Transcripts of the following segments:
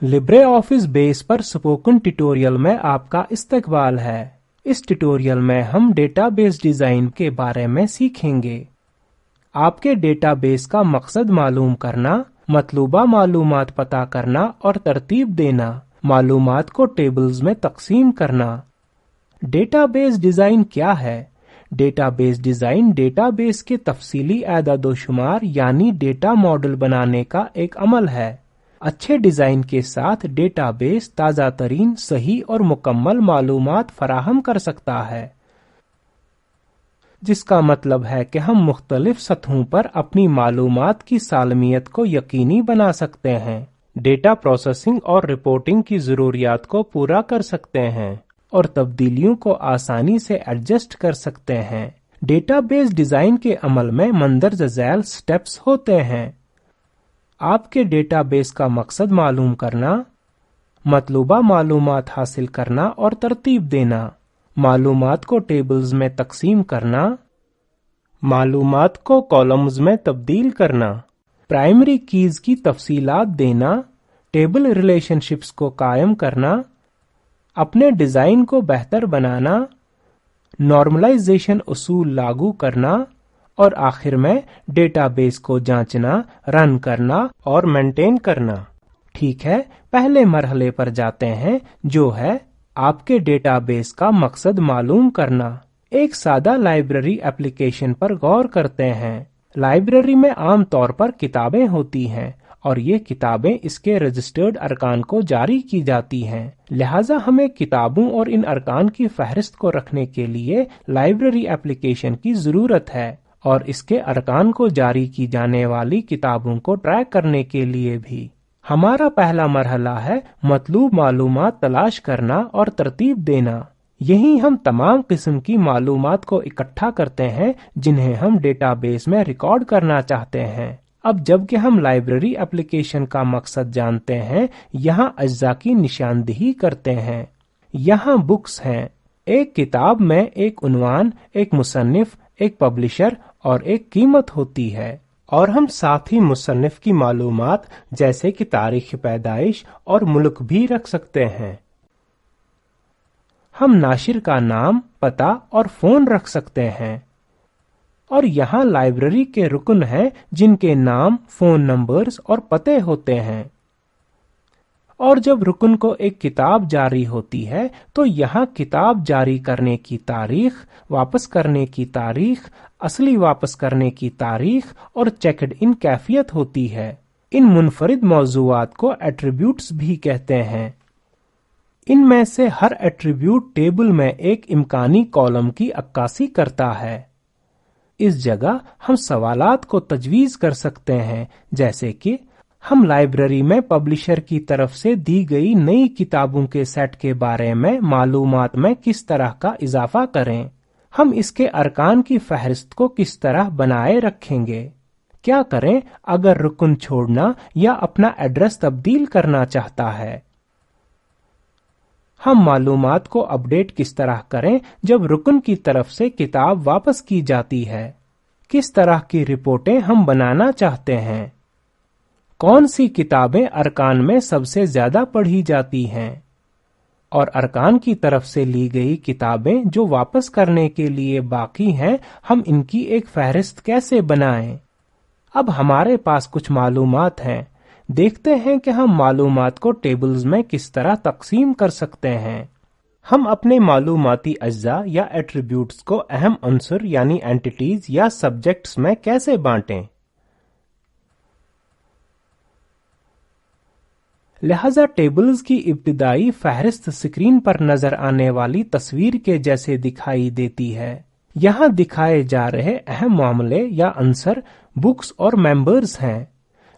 Libre office base पर spoken tutorial में आपका इस्तकबाल है। इस ट्यूटोरियल में हम डेटाबेस डिजाइन के बारे में सीखेंगे। आपके डेटाबेस का मकसद मालूम करना, मतलूबा मालूमात पता करना और तरतीब देना, मालूमात को टेबल्स में तकसीम करना। डेटाबेस डिजाइन क्या है? डेटाबेस डिजाइन डेटाबेस के तफसीली एदाद-ओ-शुमार यानी डेटा मॉडल बनाने का एक अमल है। अच्छे डिजाइन के साथ डेटाबेस ताज़ा तरीन, सही और मुकम्मल मालूमात फराहम कर सकता है, जिसका मतलब है कि हम मुख्तलिफ सतहों पर अपनी मालूमात की सालमियत को यकीनी बना सकते हैं, डेटा प्रोसेसिंग और रिपोर्टिंग की ज़रूरियात को पूरा कर सकते हैं और तब्दीलियों को आसानी से एडजस्ट कर सकते हैं। डेटाबेस डिजाइन के अमल में मंदरज झैल स्टेप्स होते हैं। आपके डेटाबेस का मकसद मालूम करना, मतलूबा मालूमात हासिल करना और तरतीब देना, मालूमात को टेबल्स में तकसीम करना, मालूमात को कॉलम्स में तब्दील करना, प्राइमरी कीज की तफसीलात देना, टेबल रिलेशनशिप्स को कायम करना, अपने डिजाइन को बेहतर बनाना, नॉर्मलाइजेशन उसूल लागू करना और आखिर में डेटाबेस को जांचना, रन करना और मेंटेन करना। ठीक है, पहले मरहले पर जाते हैं, जो है आपके डेटाबेस का मकसद मालूम करना। एक सादा लाइब्रेरी एप्लीकेशन पर गौर करते हैं। लाइब्रेरी में आम तौर पर किताबें होती हैं और ये किताबें इसके रजिस्टर्ड अरकान को जारी की जाती हैं। लिहाजा हमें किताबों और इन अरकान की फहरिस्त को रखने के लिए लाइब्रेरी एप्लीकेशन की ज़रूरत है और इसके अरकान को जारी की जाने वाली किताबों को ट्रैक करने के लिए भी। हमारा पहला मरहला है मतलूब मालूमात तलाश करना और तरतीब देना। यही हम तमाम किस्म की मालूमात को इकट्ठा करते हैं जिन्हें हम डेटाबेस में रिकॉर्ड करना चाहते हैं। अब जबकि हम लाइब्रेरी एप्लीकेशन का मकसद जानते हैं, यहाँ अज्जा की निशानदेही करते हैं। यहाँ बुक्स हैं। एक किताब में एक उन्वान, एक मुसन्निफ, एक पब्लिशर और एक कीमत होती है और हम साथ ही मुसन्निफ की मालूमात जैसे कि तारीख पैदाइश और मुल्क भी रख सकते हैं। हम नाशिर का नाम, पता और फोन रख सकते हैं और यहाँ लाइब्रेरी के रुकन हैं जिनके नाम, फोन नंबर्स और पते होते हैं। और जब रुकन को एक किताब जारी होती है तो यहाँ किताब जारी करने की तारीख, वापस करने की तारीख, असली वापस करने की तारीख और चेकड इन कैफियत होती है। इन मुनफरिद मौजूआत को एट्रीब्यूट्स भी कहते हैं। इनमें से हर एट्रीब्यूट टेबल में एक इम्कानी कॉलम की अक्कासी करता है। इस जगह हम सवालात को तजवीज़ कर सकते हैं, जैसे कि हम लाइब्रेरी में पब्लिशर की तरफ से दी गई नई किताबों के सेट के बारे में मालूमात में किस तरह का इजाफा करें। हम इसके अरकान की फहरिस्त को किस तरह बनाए रखेंगे। क्या करें अगर रुकन छोड़ना या अपना एड्रेस तब्दील करना चाहता है। हम मालूमात को अपडेट किस तरह करें जब रुकन की तरफ से किताब वापस की जाती है। किस तरह की रिपोर्टें हम बनाना चाहते हैं। कौन सी किताबें अरकान में सबसे ज्यादा पढ़ी जाती हैं और अरकान की तरफ से ली गई किताबें जो वापस करने के लिए बाकी हैं, हम इनकी एक फहरिस्त कैसे बनाएं। अब हमारे पास कुछ मालूमात हैं। देखते हैं कि हम मालूमात को टेबल्स में किस तरह तकसीम कर सकते हैं। हम अपने मालूमाती अज्जा या एट्रीब्यूट्स को अहम अंसर यानी एंटिटीज या सब्जेक्ट्स में कैसे बांटें। लिहाजा टेबल्स की इब्तिदाई फहरिस्त स्क्रीन पर नजर आने वाली तस्वीर के जैसे दिखाई देती है। यहाँ दिखाए जा रहे अहम मामले या अंसर बुक्स और मेंबर्स हैं।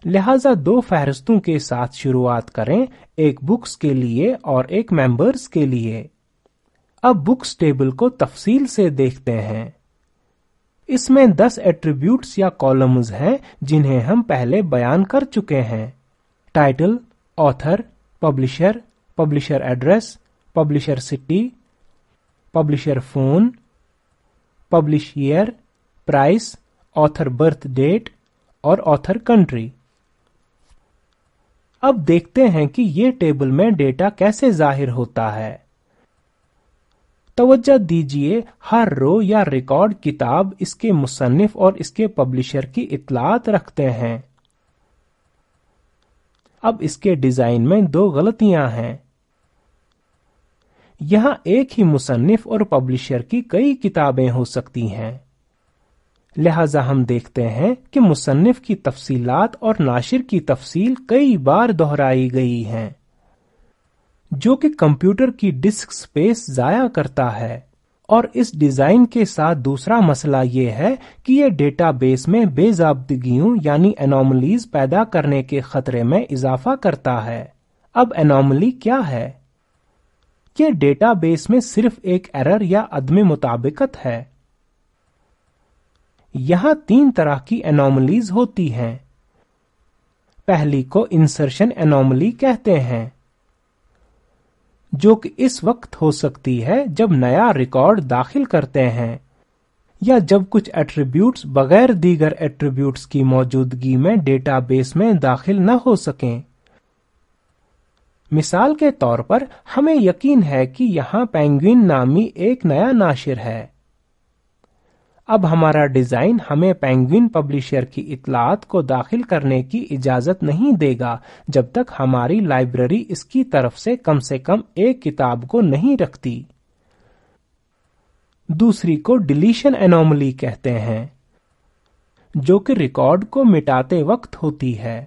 लिहाजा दो फहरिस्तों के साथ शुरुआत करें, एक बुक्स के लिए और एक मेंबर्स के लिए। अब बुक्स टेबल को तफसील से देखते हैं। इसमें 10 एट्रीब्यूट्स या कॉलम्स हैं जिन्हें हम पहले बयान कर चुके हैं। Title, author, publisher, publisher address, publisher city, publisher phone, publish year, price, author birth date और ऑथर कंट्री। اب دیکھتے ہیں کہ یہ ٹیبل میں ڈیٹا کیسے ظاہر ہوتا ہے۔ توجہ دیجیے، ہر رو یا ریکارڈ کتاب اس کے مصنف اور اس کے پبلشر کی اطلاعات رکھتے ہیں۔ اب اس کے ڈیزائن میں دو غلطیاں ہیں۔ یہاں ایک ہی مصنف اور پبلشر کی کئی کتابیں ہو سکتی ہیں، لہذا ہم دیکھتے ہیں کہ مصنف کی تفصیلات اور ناشر کی تفصیل کئی بار دہرائی گئی ہیں، جو کہ کمپیوٹر کی ڈسک سپیس ضائع کرتا ہے۔ اور اس ڈیزائن کے ساتھ دوسرا مسئلہ یہ ہے کہ یہ ڈیٹا بیس میں بے ضابطگیوں یعنی انوملیز پیدا کرنے کے خطرے میں اضافہ کرتا ہے۔ اب انوملی کیا ہے؟ یہ ڈیٹا بیس میں صرف ایک ایرر یا عدم مطابقت ہے۔ یہاں تین طرح کی انوملیز ہوتی ہیں۔ پہلی کو انسرشن انوملی کہتے ہیں، جو کہ اس وقت ہو سکتی ہے جب نیا ریکارڈ داخل کرتے ہیں یا جب کچھ ایٹریبیوٹس بغیر دیگر ایٹریبیوٹس کی موجودگی میں ڈیٹا بیس میں داخل نہ ہو سکیں۔ مثال کے طور پر ہمیں یقین ہے کہ یہاں پینگوئن نامی ایک نیا ناشر ہے۔ اب ہمارا ڈیزائن ہمیں پینگوئن پبلشر کی اطلاعات کو داخل کرنے کی اجازت نہیں دے گا جب تک ہماری لائبریری اس کی طرف سے کم ایک کتاب کو نہیں رکھتی۔ دوسری کو ڈیلیشن انوملی کہتے ہیں، جو کہ ریکارڈ کو مٹاتے وقت ہوتی ہے۔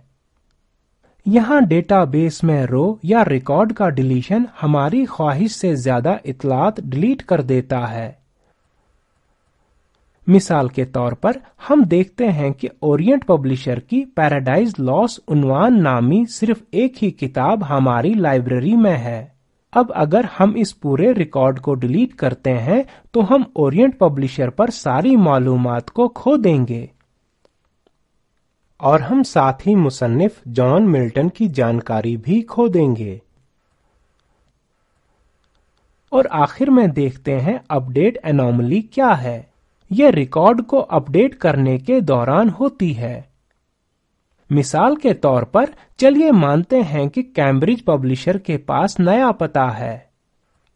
یہاں ڈیٹا بیس میں رو یا ریکارڈ کا ڈیلیشن ہماری خواہش سے زیادہ اطلاعات ڈیلیٹ کر دیتا ہے۔ مثال کے طور پر ہم دیکھتے ہیں کہ اورینٹ پبلشر کی پیراڈائز لاس عنوان نامی صرف ایک ہی کتاب ہماری لائبریری میں ہے۔ اب اگر ہم اس پورے ریکارڈ کو ڈیلیٹ کرتے ہیں تو ہم اورینٹ پبلشر پر ساری معلومات کو کھو دیں گے، اور ہم ساتھ ہی مصنف جان ملٹن کی جانکاری بھی کھو دیں گے۔ اور آخر میں دیکھتے ہیں اپ ڈیٹ انوملی کیا ہے۔ یہ ریکارڈ کو اپ ڈیٹ کرنے کے دوران ہوتی ہے۔ مثال کے طور پر چلیے مانتے ہیں کہ کیمبرج پبلشر کے پاس نیا پتہ ہے۔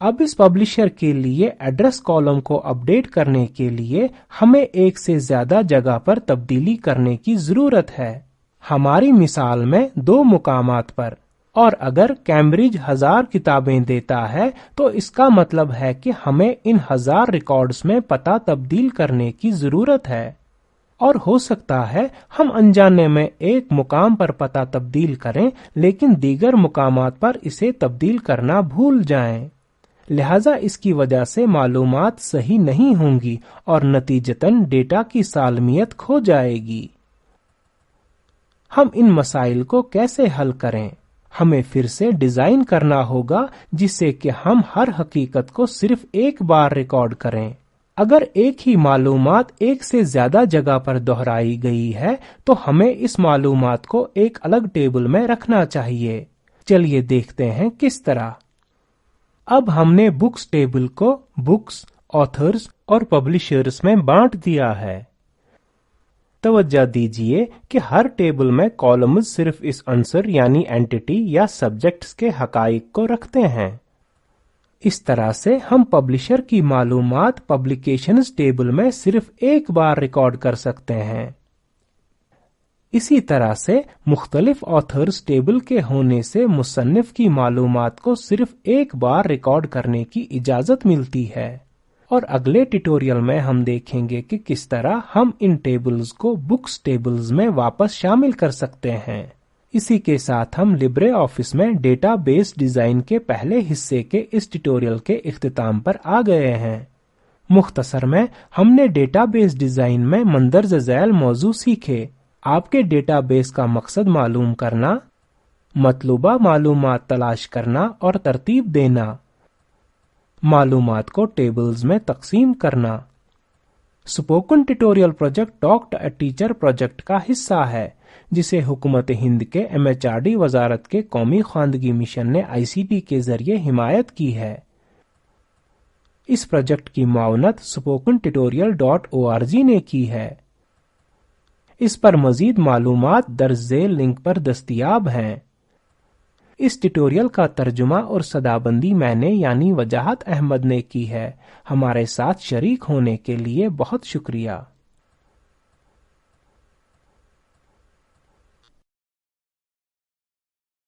اب اس پبلشر کے لیے ایڈریس کالم کو اپ ڈیٹ کرنے کے لیے ہمیں ایک سے زیادہ جگہ پر تبدیلی کرنے کی ضرورت ہے، ہماری مثال میں 2 مقامات پر۔ اور اگر کیمبرج 1000 کتابیں دیتا ہے تو اس کا مطلب ہے کہ ہمیں ان 1000 ریکارڈز میں پتہ تبدیل کرنے کی ضرورت ہے، اور ہو سکتا ہے ہم انجانے میں ایک مقام پر پتہ تبدیل کریں لیکن دیگر مقامات پر اسے تبدیل کرنا بھول جائیں، لہذا اس کی وجہ سے معلومات صحیح نہیں ہوں گی اور نتیجتاً ڈیٹا کی سالمیت کھو جائے گی۔ ہم ان مسائل کو کیسے حل کریں؟ ہمیں پھر سے ڈیزائن کرنا ہوگا جس سے کہ ہم ہر حقیقت کو صرف ایک بار ریکارڈ کریں۔ اگر ایک ہی معلومات ایک سے زیادہ جگہ پر دہرائی گئی ہے تو ہمیں اس معلومات کو ایک الگ ٹیبل میں رکھنا چاہیے۔ چلیے دیکھتے ہیں کس طرح۔ اب ہم نے بکس ٹیبل کو بکس، آتھرز اور پبلشرز میں بانٹ دیا ہے۔ توجہ دیجیے کہ ہر ٹیبل میں کالمز صرف اس عنصر یعنی اینٹیٹی یا سبجیکٹس کے حقائق کو رکھتے ہیں۔ اس طرح سے ہم پبلشر کی معلومات پبلیکیشنز ٹیبل میں صرف ایک بار ریکارڈ کر سکتے ہیں۔ اسی طرح سے مختلف آتھرز ٹیبل کے ہونے سے مصنف کی معلومات کو صرف ایک بار ریکارڈ کرنے کی اجازت ملتی ہے، اور اگلے ٹیوٹوریل میں ہم دیکھیں گے کہ کس طرح ہم ان ٹیبلز کو بکس ٹیبلز میں واپس شامل کر سکتے ہیں۔ اسی کے ساتھ ہم لبرے آفس میں ڈیٹا بیس ڈیزائن کے پہلے حصے کے اس ٹیوٹوریل کے اختتام پر آ گئے ہیں۔ مختصر میں ہم نے ڈیٹا بیس ڈیزائن میں مندرجہ ذیل موضوع سیکھے۔ آپ کے ڈیٹا بیس کا مقصد معلوم کرنا، مطلوبہ معلومات تلاش کرنا اور ترتیب دینا، معلومات کو ٹیبلز میں تقسیم کرنا۔ Spoken tutorial project talk to a teacher project کا حصہ ہے، جسے حکومت ہند کے MHRD وزارت کے قومی خواندگی مشن نے ICT کے ذریعے حمایت کی ہے۔ اس پروجیکٹ کی معاونت spokentutorial.org نے کی ہے۔ اس پر مزید معلومات درج ذیل لنک پر دستیاب ہیں۔ इस ट्यूटोरियल का तर्जुमा और सदाबंदी मैंने यानी वजाहत अहमद ने की है। हमारे साथ शरीक होने के लिए बहुत शुक्रिया।